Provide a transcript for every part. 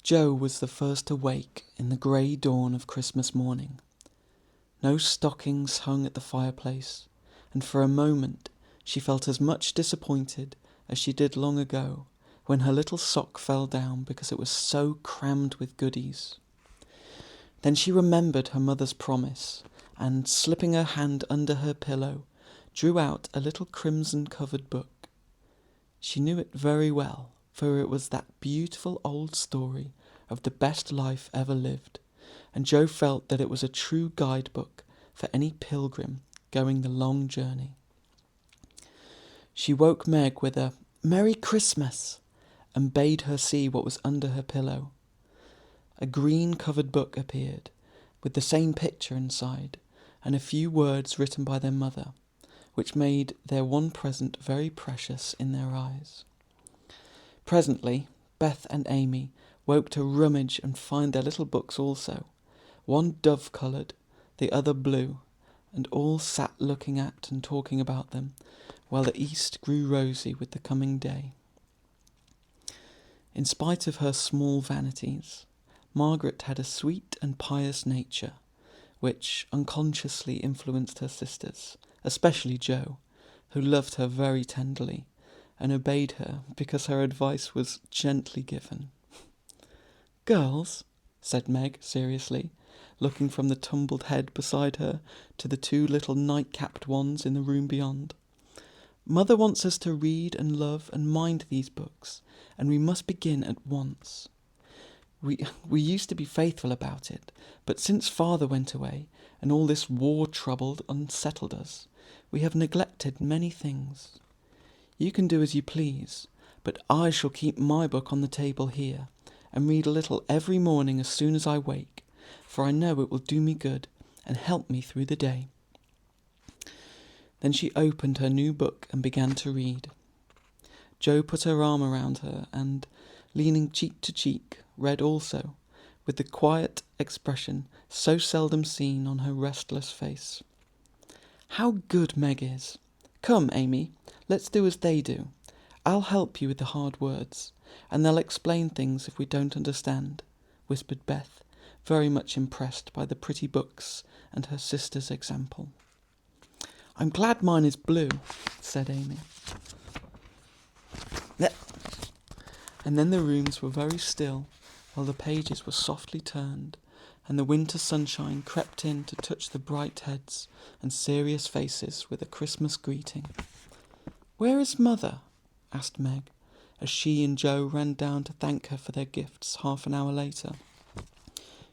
Jo was the first awake in the grey dawn of Christmas morning. No stockings hung at the fireplace, and for a moment she felt as much disappointed as she did long ago when her little sock fell down because it was so crammed with goodies. Then she remembered her mother's promise, and slipping her hand under her pillow, drew out a little crimson-covered book. She knew it very well, for it was that beautiful old story of the best life ever lived, and Jo felt that it was a true guidebook for any pilgrim going the long journey. She woke Meg with a "Merry Christmas" and bade her see what was under her pillow. A green-covered book appeared, with the same picture inside, and a few words written by their mother, which made their one present very precious in their eyes. Presently, Beth and Amy woke to rummage and find their little books also, one dove-coloured, the other blue, and all sat looking at and talking about them, while the east grew rosy with the coming day. In spite of her small vanities, Margaret had a sweet and pious nature, which unconsciously influenced her sisters, especially Jo, who loved her very tenderly, and obeyed her because her advice was gently given. "Girls," said Meg seriously, looking from the tumbled head beside her to the two little night-capped ones in the room beyond, "Mother wants us to read and love and mind these books, and we must begin at once. We used to be faithful about it, but since Father went away and all this war troubled unsettled us, we have neglected many things. You can do as you please, but I shall keep my book on the table here, and read a little every morning as soon as I wake, for I know it will do me good and help me through the day." Then she opened her new book and began to read. Jo put her arm around her and, leaning cheek to cheek, read also, with the quiet expression so seldom seen on her restless face. "How good Meg is! Come, Amy, let's do as they do. I'll help you with the hard words, and they'll explain things if we don't understand," whispered Beth, very much impressed by the pretty books and her sister's example. "I'm glad mine is blue," said Amy. And then the rooms were very still, while the pages were softly turned, and the winter sunshine crept in to touch the bright heads and serious faces with a Christmas greeting. "Where is Mother?" asked Meg, as she and Jo ran down to thank her for their gifts half an hour later.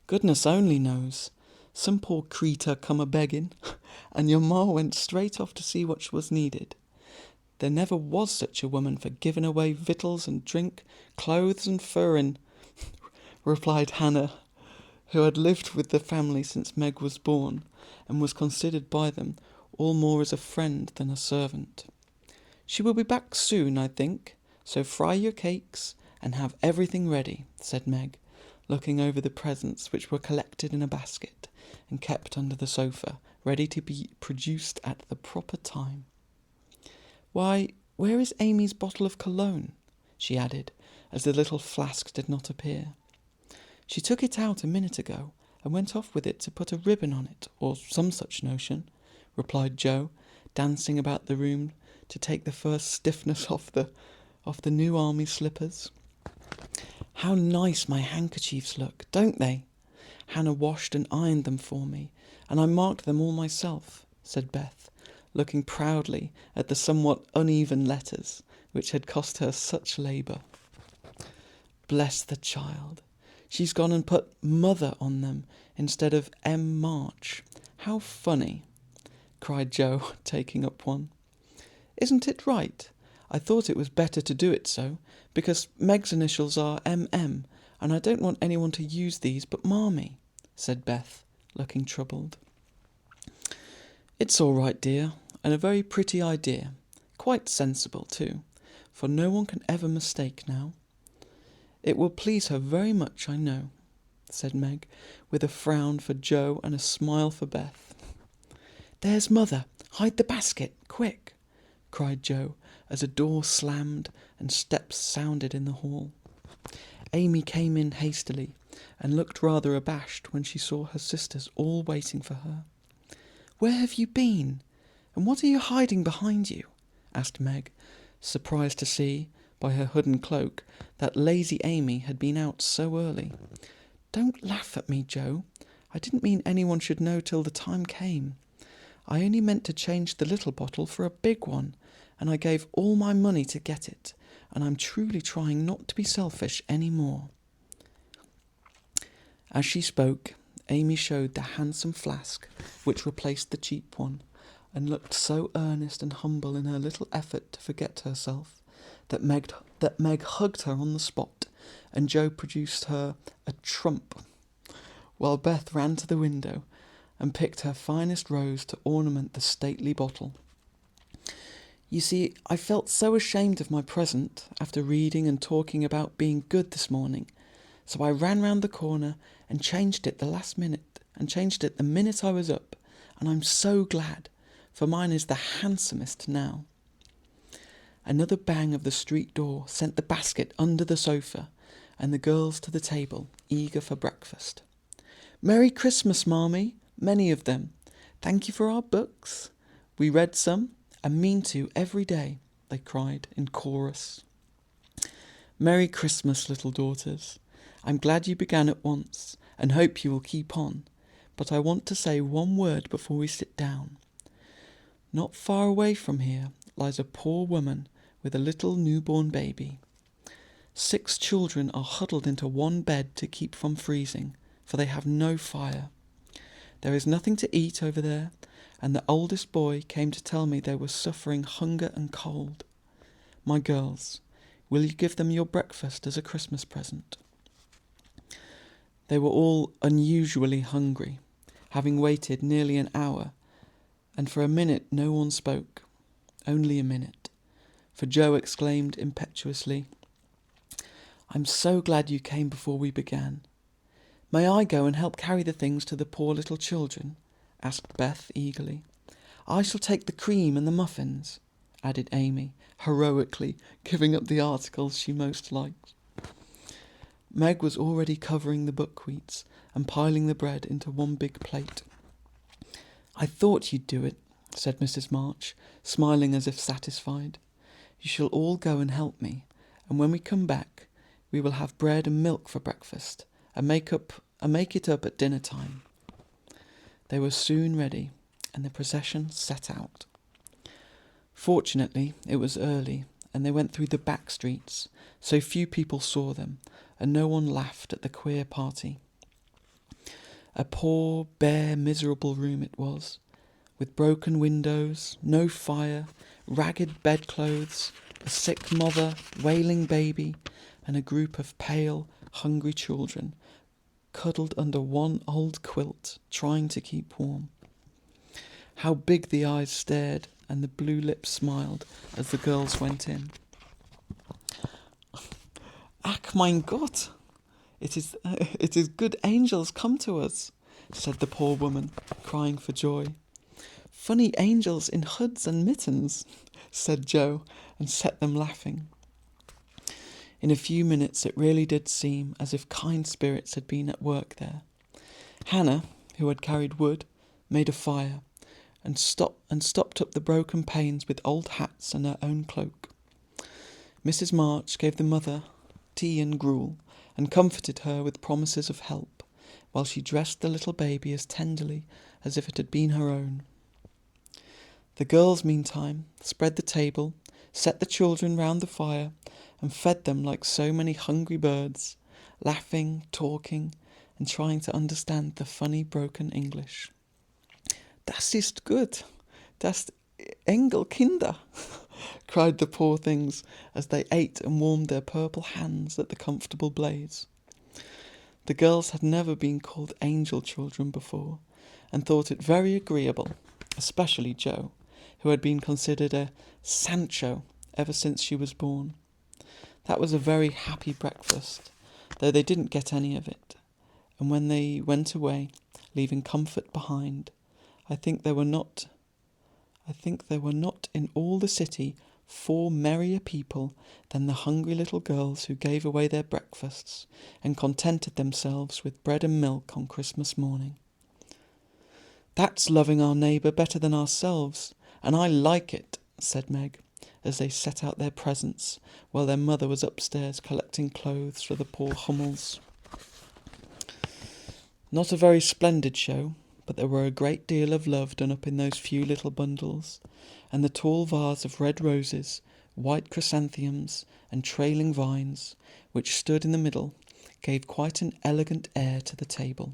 "Goodness only knows. Some poor creetur come a-begging, and your ma went straight off to see what was needed. There never was such a woman for giving away victuals and drink, clothes and furrin," replied Hannah, who had lived with the family since Meg was born, and was considered by them all more as a friend than a servant. "She will be back soon, I think, so fry your cakes and have everything ready," said Meg, looking over the presents which were collected in a basket and kept under the sofa, ready to be produced at the proper time. "Why, where is Amy's bottle of cologne?" she added, as the little flask did not appear. "She took it out a minute ago, and went off with it to put a ribbon on it, or some such notion," replied Jo, dancing about the room to take the first stiffness off the new army slippers. "How nice my handkerchiefs look, don't they? Hannah washed and ironed them for me, and I marked them all myself," said Beth, looking proudly at the somewhat uneven letters which had cost her such labour. "Bless the child, she's gone and put Mother on them instead of M. March. How funny," cried Jo, taking up one. "Isn't it right? I thought it was better to do it so, because Meg's initials are M.M., and I don't want anyone to use these but Marmee," said Beth, looking troubled. "It's all right, dear, and a very pretty idea. Quite sensible, too, for no one can ever mistake now. It will please her very much, I know," said Meg, with a frown for Jo and a smile for Beth. "There's Mother! Hide the basket, quick!" cried Jo, as a door slammed and steps sounded in the hall. Amy came in hastily and looked rather abashed when she saw her sisters all waiting for her. "Where have you been? And what are you hiding behind you?" asked Meg, surprised to see, by her hood and cloak, that lazy Amy had been out so early. "Don't laugh at me, Joe. I didn't mean anyone should know till the time came. I only meant to change the little bottle for a big one, and I gave all my money to get it, and I'm truly trying not to be selfish any more." As she spoke, Amy showed the handsome flask which replaced the cheap one, and looked so earnest and humble in her little effort to forget herself that Meg hugged her on the spot, and Joe produced her a trump, while Beth ran to the window and picked her finest rose to ornament the stately bottle. "You see, I felt so ashamed of my present after reading and talking about being good this morning, so I ran round the corner and changed it the minute I was up, and I'm so glad, for mine is the handsomest now." Another bang of the street door sent the basket under the sofa, and the girls to the table, eager for breakfast. "Merry Christmas, Marmee, many of them. Thank you for our books. We read some, and mean to every day," they cried in chorus. "Merry Christmas, little daughters. I'm glad you began at once, and hope you will keep on. But I want to say one word before we sit down. Not far away from here lies a poor woman with a little newborn baby. 6 children are huddled into one bed to keep from freezing, for they have no fire. There is nothing to eat over there, and the oldest boy came to tell me they were suffering hunger and cold. My girls, will you give them your breakfast as a Christmas present?" They were all unusually hungry, having waited nearly an hour, and for a minute no one spoke. Only a minute, for Joe exclaimed impetuously, "I'm so glad you came before we began." "May I go and help carry the things to the poor little children?" asked Beth eagerly. "I shall take the cream and the muffins," added Amy, heroically giving up the articles she most liked. Meg was already covering the buckwheats and piling the bread into one big plate. "I thought you'd do it," said Mrs. March, smiling as if satisfied. "You shall all go and help me, and when we come back, we will have bread and milk for breakfast, and make it up at dinner time." They were soon ready, and the procession set out. Fortunately, it was early, and they went through the back streets, so few people saw them, and no one laughed at the queer party. A poor, bare, miserable room it was, with broken windows, no fire, ragged bedclothes, a sick mother, wailing baby, and a group of pale, hungry children cuddled under one old quilt, trying to keep warm. How big the eyes stared and the blue lips smiled as the girls went in. "Ach, mein Gott! It is good angels come to us," said the poor woman, crying for joy. "Funny angels in hoods and mittens," said Joe, and set them laughing. In a few minutes it really did seem as if kind spirits had been at work there. Hannah, who had carried wood, made a fire, and stopped up the broken panes with old hats and her own cloak. Mrs. March gave the mother tea and gruel, and comforted her with promises of help, while she dressed the little baby as tenderly as if it had been her own. The girls, meantime, spread the table, set the children round the fire, and fed them like so many hungry birds, laughing, talking, and trying to understand the funny broken English. "Das ist gut, das Engelkinder," cried the poor things as they ate and warmed their purple hands at the comfortable blaze. The girls had never been called angel children before, and thought it very agreeable, especially Jo, who had been considered a Sancho ever since she was born. That was a very happy breakfast, though they didn't get any of it, and when they went away, leaving comfort behind, I think there were not in all the city 4 merrier people than the hungry little girls who gave away their breakfasts and contented themselves with bread and milk on Christmas morning. "That's loving our neighbour better than ourselves, and I like it," said Meg, as they set out their presents while their mother was upstairs collecting clothes for the poor Hummels. Not a very splendid show, but there were a great deal of love done up in those few little bundles, and the tall vase of red roses, white chrysanthemums, and trailing vines, which stood in the middle, gave quite an elegant air to the table.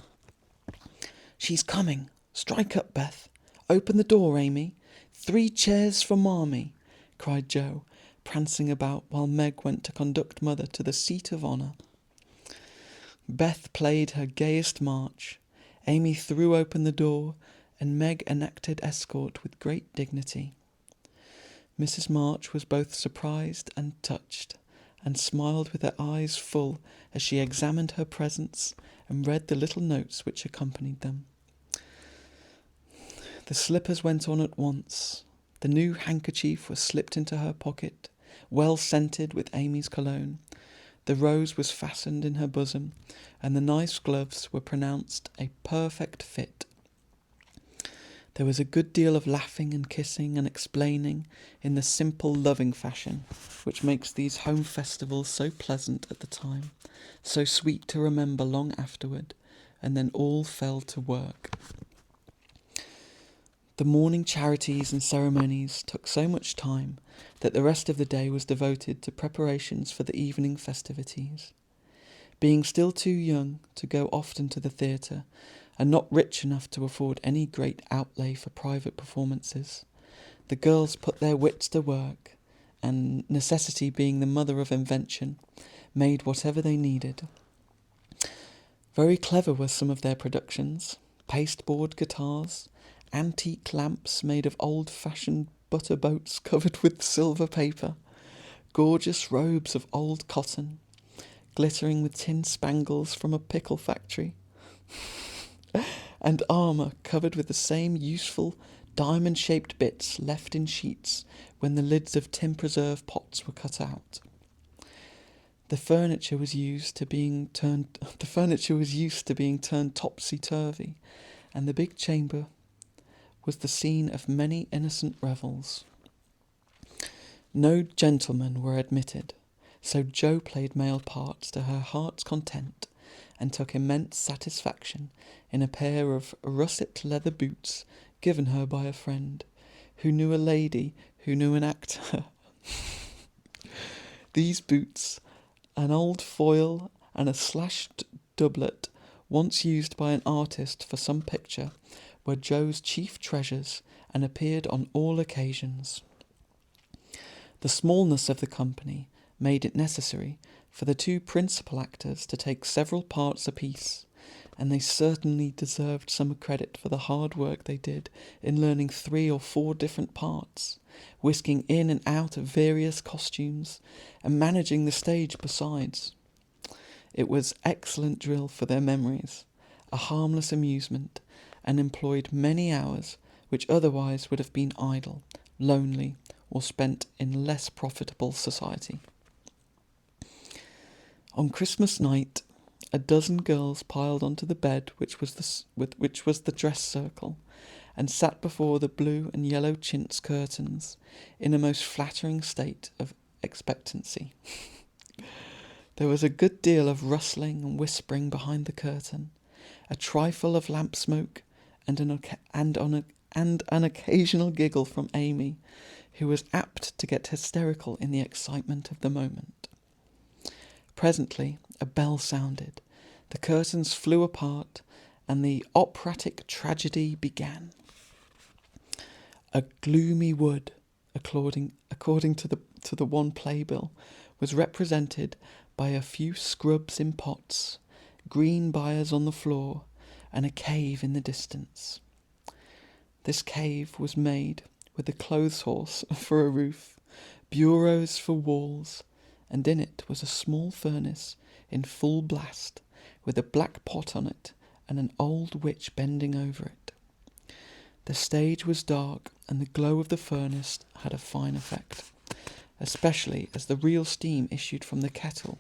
"She's coming! Strike up, Beth! Open the door, Amy! 3 chairs for Marmee!" cried Joe, prancing about while Meg went to conduct Mother to the seat of honour. Beth played her gayest march, Amy threw open the door, and Meg enacted escort with great dignity. Mrs. March was both surprised and touched, and smiled with her eyes full as she examined her presents and read the little notes which accompanied them. The slippers went on at once. The new handkerchief was slipped into her pocket, well scented with Amy's cologne. The rose was fastened in her bosom, and the nice gloves were pronounced a perfect fit. There was a good deal of laughing and kissing and explaining in the simple, loving fashion which makes these home festivals so pleasant at the time, so sweet to remember long afterward, and then all fell to work. The morning charities and ceremonies took so much time that the rest of the day was devoted to preparations for the evening festivities. Being still too young to go often to the theatre, and not rich enough to afford any great outlay for private performances, the girls put their wits to work, and necessity being the mother of invention, made whatever they needed. Very clever were some of their productions: pasteboard guitars, antique lamps made of old-fashioned butter boats covered with silver paper, gorgeous robes of old cotton, glittering with tin spangles from a pickle factory, and armour covered with the same useful diamond-shaped bits left in sheets when the lids of tin preserve pots were cut out. The furniture was used to being turned topsy-turvy, and the big chamber was the scene of many innocent revels. No gentlemen were admitted, so Jo played male parts to her heart's content, and took immense satisfaction in a pair of russet leather boots given her by a friend, who knew a lady who knew an actor. These boots, an old foil, and a slashed doublet, once used by an artist for some picture, were Jo's chief treasures, and appeared on all occasions. The smallness of the company made it necessary for the 2 principal actors to take several parts apiece, and they certainly deserved some credit for the hard work they did in learning 3 or 4 different parts, whisking in and out of various costumes, and managing the stage besides. It was excellent drill for their memories, a harmless amusement, and employed many hours which otherwise would have been idle, lonely, or spent in less profitable society. On Christmas night, a dozen girls piled onto the bed which was the dress circle, and sat before the blue and yellow chintz curtains in a most flattering state of expectancy. There was a good deal of rustling and whispering behind the curtain, a trifle of lamp smoke, and an occasional giggle from Amy, who was apt to get hysterical in the excitement of the moment. Presently a bell sounded, the curtains flew apart, and the operatic tragedy began. A gloomy wood, according to the one playbill, was represented by a few scrubs in pots, green biers on the floor, and a cave in the distance. This cave was made with a clothes horse for a roof, bureaus for walls, and in it was a small furnace in full blast, with a black pot on it and an old witch bending over it. The stage was dark, and the glow of the furnace had a fine effect. especially as the real steam issued from the kettle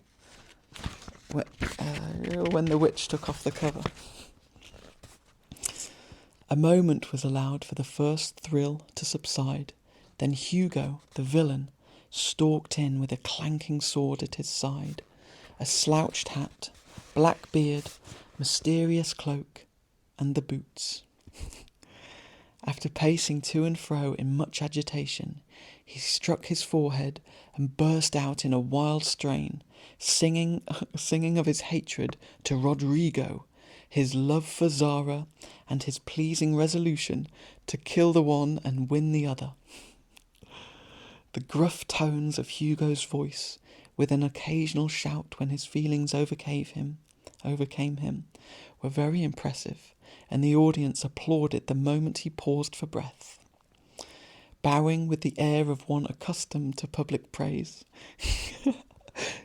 when the witch took off the cover. A moment was allowed for the first thrill to subside. Then Hugo, the villain, stalked in with a clanking sword at his side, a slouched hat, black beard, mysterious cloak, and the boots. After pacing to and fro in much agitation, he struck his forehead and burst out in a wild strain, singing of his hatred to Rodrigo, his love for Zara, and his pleasing resolution to kill the one and win the other. The gruff tones of Hugo's voice, with an occasional shout when his feelings overcame him, were very impressive, and the audience applauded the moment he paused for breath. Bowing with the air of one accustomed to public praise,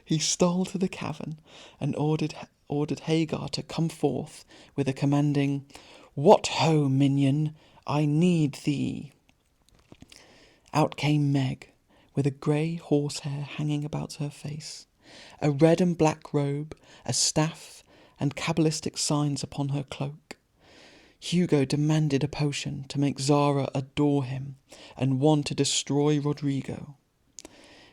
he stole to the cavern and ordered Hagar to come forth with a commanding, "What ho, minion, I need thee." Out came Meg, with a grey horsehair hanging about her face, a red and black robe, a staff, and cabalistic signs upon her cloak. Hugo demanded a potion to make Zara adore him, and one to destroy Rodrigo.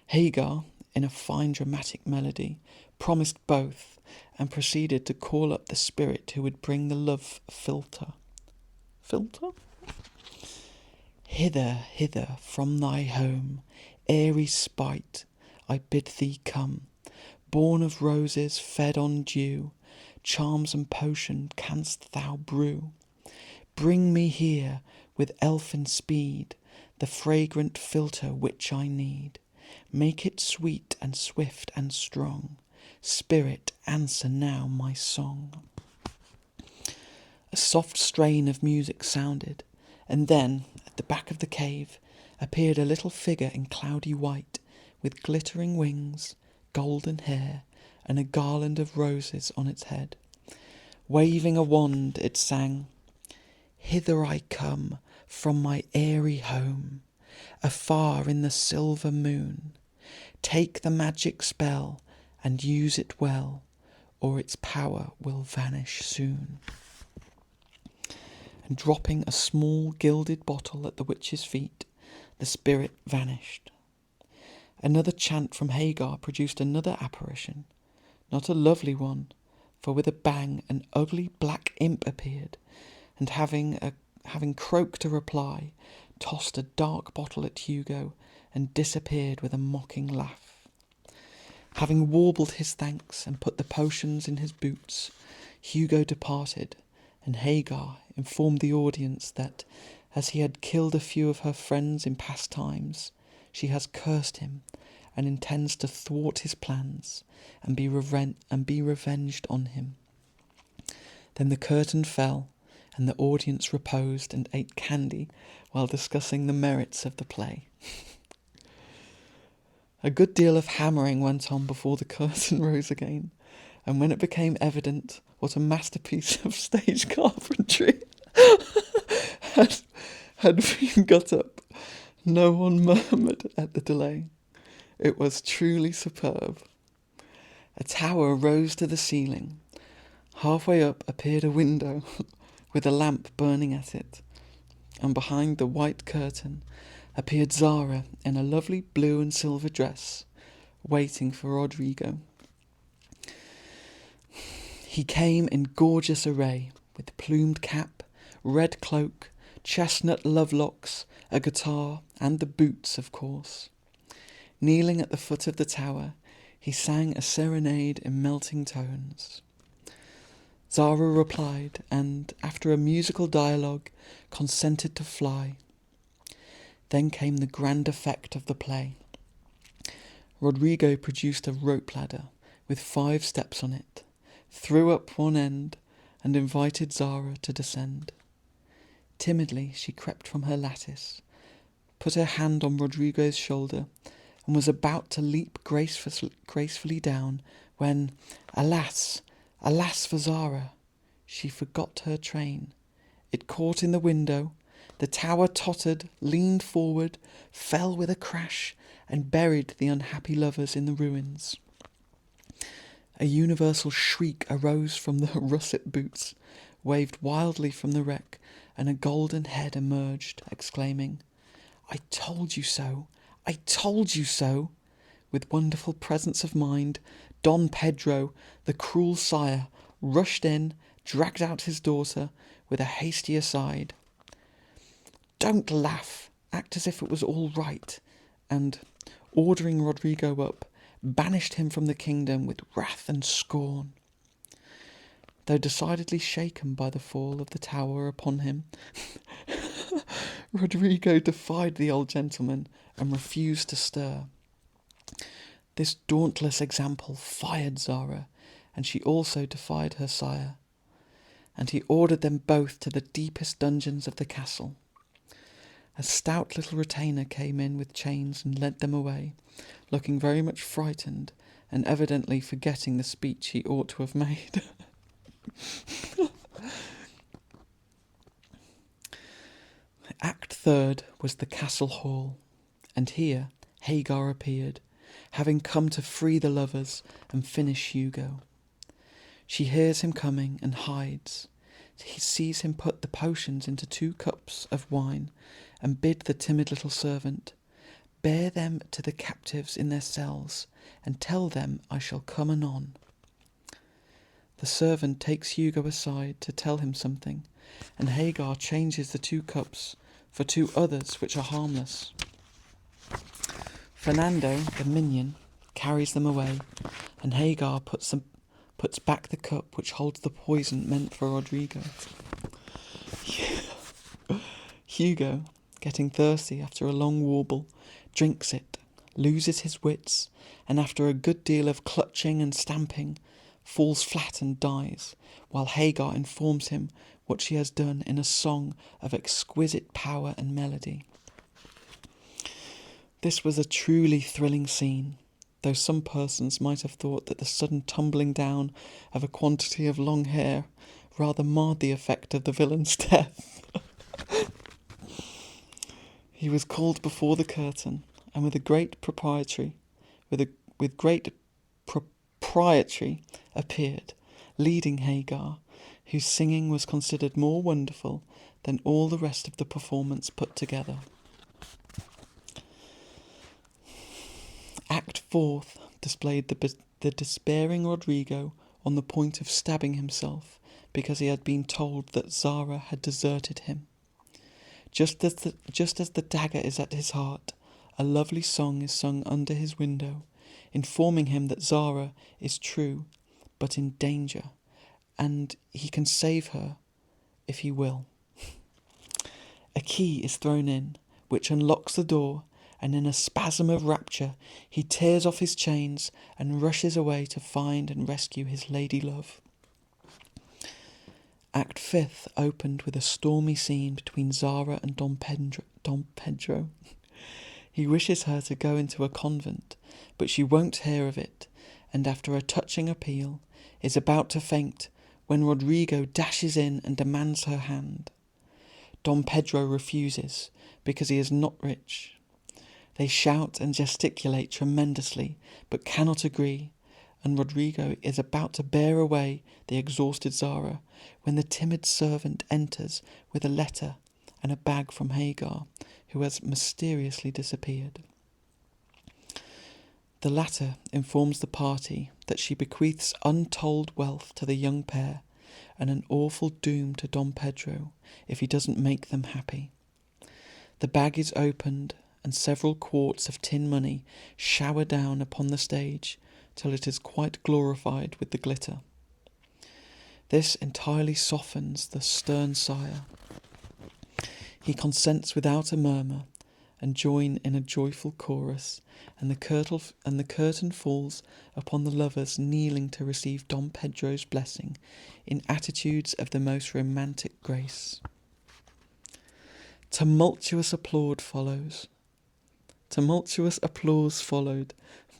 Hagar, in a fine dramatic melody, promised both, and proceeded to call up the spirit who would bring the love philtre. Philtre? Hither, hither from thy home, airy sprite, I bid thee come, born of roses, fed on dew, charms and potion canst thou brew. Bring me here, with elfin speed, the fragrant philtre which I need. Make it sweet and swift and strong. Spirit, answer now my song. A soft strain of music sounded, and then, at the back of the cave, appeared a little figure in cloudy white, with glittering wings, golden hair, and a garland of roses on its head. Waving a wand, it sang, "Hither I come from my airy home, afar in the silver moon. Take the magic spell and use it well, or its power will vanish soon." And dropping a small gilded bottle at the witch's feet, the spirit vanished. Another chant from Hagar produced another apparition, not a lovely one, for with a bang an ugly black imp appeared, and having croaked a reply, tossed a dark bottle at Hugo and disappeared with a mocking laugh. Having warbled his thanks and put the potions in his boots, Hugo departed, and Hagar informed the audience that, as he had killed a few of her friends in past times, she has cursed him and intends to thwart his plans and be revenged on him. Then the curtain fell, and the audience reposed and ate candy while discussing the merits of the play. A good deal of hammering went on before the curtain rose again, and when it became evident what a masterpiece of stage carpentry had been got up, no one murmured at the delay. It was truly superb. A tower rose to the ceiling. Halfway up appeared a window with a lamp burning at it, and behind the white curtain appeared Zara in a lovely blue and silver dress, waiting for Rodrigo. He came in gorgeous array, with plumed cap, red cloak, chestnut lovelocks, a guitar, and the boots, of course. Kneeling at the foot of the tower, he sang a serenade in melting tones. Zara replied, and, after a musical dialogue, consented to fly. Then came the grand effect of the play. Rodrigo produced a rope ladder with 5 steps on it, threw up one end, and invited Zara to descend. Timidly she crept from her lattice, put her hand on Rodrigo's shoulder, and was about to leap gracefully down when, alas for Zara, she forgot her train. It caught in the window, The tower tottered, leaned forward, fell with a crash, and buried the unhappy lovers in the ruins. A universal shriek arose from the russet boots, waved wildly from the wreck, and a golden head emerged, exclaiming, "I told you so! I told you so!" With wonderful presence of mind, Don Pedro, the cruel sire, rushed in, dragged out his daughter, with a hasty aside. "Don't laugh, act as if it was all right," and, ordering Rodrigo up, banished him from the kingdom with wrath and scorn. Though decidedly shaken by the fall of the tower upon him, Rodrigo defied the old gentleman and refused to stir. This dauntless example fired Zara, and she also defied her sire, and he ordered them both to the deepest dungeons of the castle. A stout little retainer came in with chains and led them away, looking very much frightened and evidently forgetting the speech he ought to have made. Act third was the castle hall, and here Hagar appeared, having come to free the lovers and finish Hugo. She hears him coming and hides. He sees him put the potions into 2 cups of wine and bid the timid little servant, "Bear them to the captives in their cells, and tell them I shall come anon." The servant takes Hugo aside to tell him something, and Hagar changes the 2 cups for 2 others which are harmless. Fernando, the minion, carries them away, and Hagar puts back the cup which holds the poison meant for Rodrigo. Hugo, getting thirsty after a long warble, drinks it, loses his wits, and after a good deal of clutching and stamping, falls flat and dies, while Hagar informs him what she has done in a song of exquisite power and melody. This was a truly thrilling scene, though some persons might have thought that the sudden tumbling down of a quantity of long hair rather marred the effect of the villain's death. He was called before the curtain, and with great propriety appeared, leading Hagar, whose singing was considered more wonderful than all the rest of the performance put together. Act fourth displayed the despairing Rodrigo on the point of stabbing himself because he had been told that Zara had deserted him. Just as the dagger is at his heart, a lovely song is sung under his window, informing him that Zara is true, but in danger, and he can save her if he will. A key is thrown in, which unlocks the door, and in a spasm of rapture he tears off his chains and rushes away to find and rescue his lady love. Act fifth opened with a stormy scene between Zara and Don Pedro. He wishes her to go into a convent, but she won't hear of it, and after a touching appeal, is about to faint when Rodrigo dashes in and demands her hand. Don Pedro refuses, because he is not rich. They shout and gesticulate tremendously, but cannot agree, and Rodrigo is about to bear away the exhausted Zara, when the timid servant enters with a letter and a bag from Hagar, who has mysteriously disappeared. The latter informs the party that she bequeaths untold wealth to the young pair, and an awful doom to Don Pedro if he doesn't make them happy. The bag is opened, and several quarts of tin money shower down upon the stage till it is quite glorified with the glitter. This entirely softens the stern sire. He consents without a murmur, and join in a joyful chorus, and the curtain falls upon the lovers kneeling to receive Don Pedro's blessing in attitudes of the most romantic grace. Tumultuous applause followed,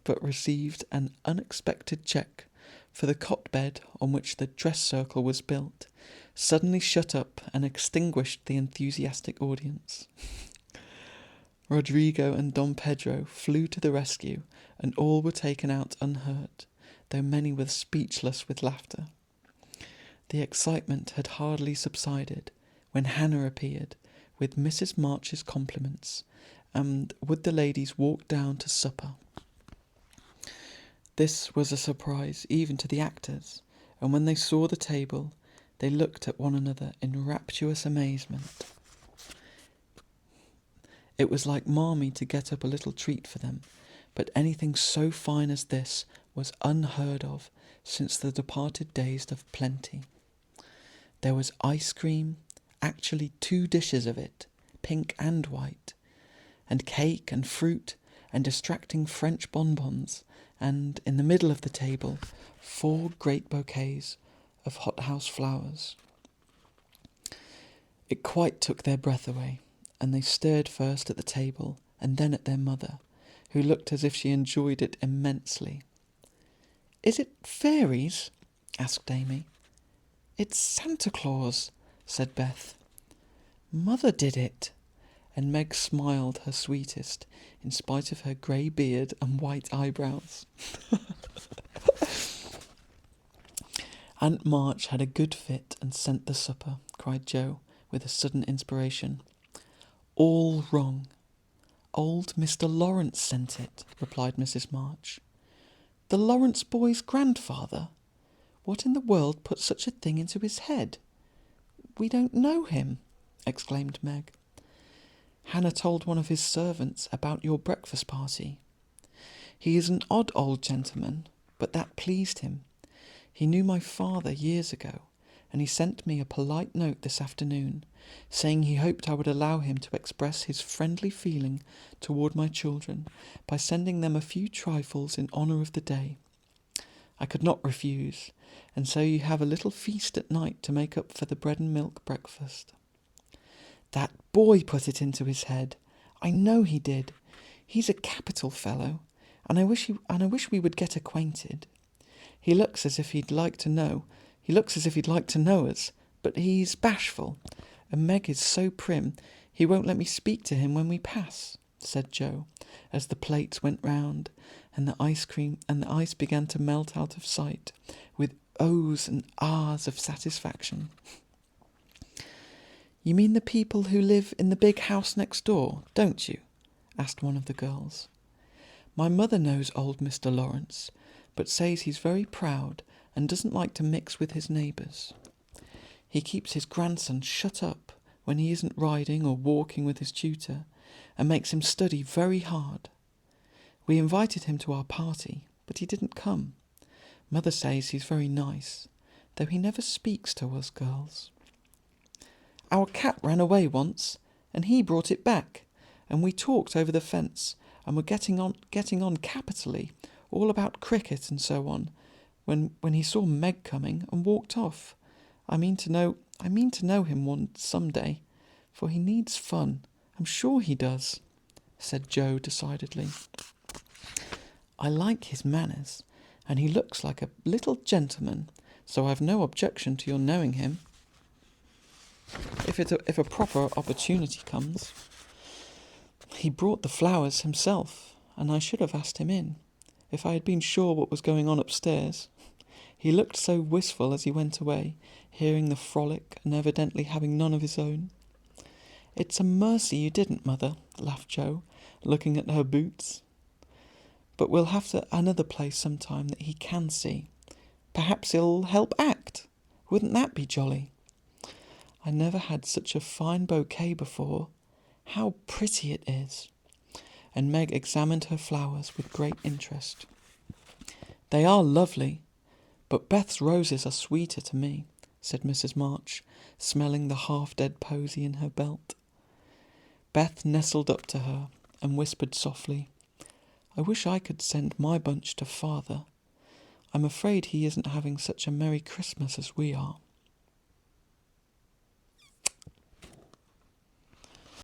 but received an unexpected check, for the cot bed on which the dress circle was built suddenly shut up and extinguished the enthusiastic audience. Rodrigo and Don Pedro flew to the rescue, and all were taken out unhurt, though many were speechless with laughter. The excitement had hardly subsided when Hannah appeared, with Mrs. March's compliments, and would the ladies walk down to supper. This was a surprise even to the actors, and when they saw the table, they looked at one another in rapturous amazement. It was like Marmee to get up a little treat for them, but anything so fine as this was unheard of since the departed days of plenty. There was ice cream, actually 2 dishes of it, pink and white, and cake and fruit and distracting French bonbons, and in the middle of the table 4 great bouquets of hothouse flowers. It quite took their breath away, and they stared first at the table and then at their mother, who looked as if she enjoyed it immensely. "Is it fairies?" asked Amy. "It's Santa Claus," said Beth. "Mother did it," and Meg smiled her sweetest, in spite of her grey beard and white eyebrows. Aunt March had a good fit and sent the supper, cried Joe, with a sudden inspiration. "All wrong. Old Mr. Lawrence sent it," replied Mrs. March. "The Lawrence boy's grandfather? What in the world put such a thing into his head? We don't know him," exclaimed Meg. "Hannah told one of his servants about your breakfast party. He is an odd old gentleman, but that pleased him. He knew my father years ago, and he sent me a polite note this afternoon, saying he hoped I would allow him to express his friendly feeling toward my children by sending them a few trifles in honour of the day. I could not refuse, and so you have a little feast at night to make up for the bread and milk breakfast." "That boy put it into his head. I know he did. He's a capital fellow, and I wish we would get acquainted. He looks as if he'd like to know us, but he's bashful, and Meg is so prim he won't let me speak to him when we pass," said Joe, as the plates went round and the ice began to melt out of sight with ohs and ahs of satisfaction. "You mean the people who live in the big house next door, don't you?" asked one of the girls. "My mother knows old Mr. Lawrence, but says he's very proud and doesn't like to mix with his neighbours. He keeps his grandson shut up when he isn't riding or walking with his tutor, and makes him study very hard. We invited him to our party, but he didn't come. Mother says he's very nice, though he never speaks to us girls. Our cat ran away once, and he brought it back, and we talked over the fence, and were getting on capitally, all about cricket and so on, when he saw Meg coming and walked off. I mean to know him some day, for he needs fun. I'm sure he does," said Joe decidedly. "I like his manners, and he looks like a little gentleman, so I've no objection to your knowing him, if a proper opportunity comes. He brought the flowers himself, and I should have asked him in, if I had been sure what was going on upstairs. He looked so wistful as he went away, hearing the frolic and evidently having none of his own." "It's a mercy you didn't, Mother," laughed Joe, looking at her boots. "But we'll have another place sometime that he can see. Perhaps he'll help act. Wouldn't that be jolly? I never had such a fine bouquet before. How pretty it is!" And Meg examined her flowers with great interest. "They are lovely, but Beth's roses are sweeter to me," said Mrs. March, smelling the half-dead posy in her belt. Beth nestled up to her and whispered softly, "I wish I could send my bunch to Father. I'm afraid he isn't having such a merry Christmas as we are."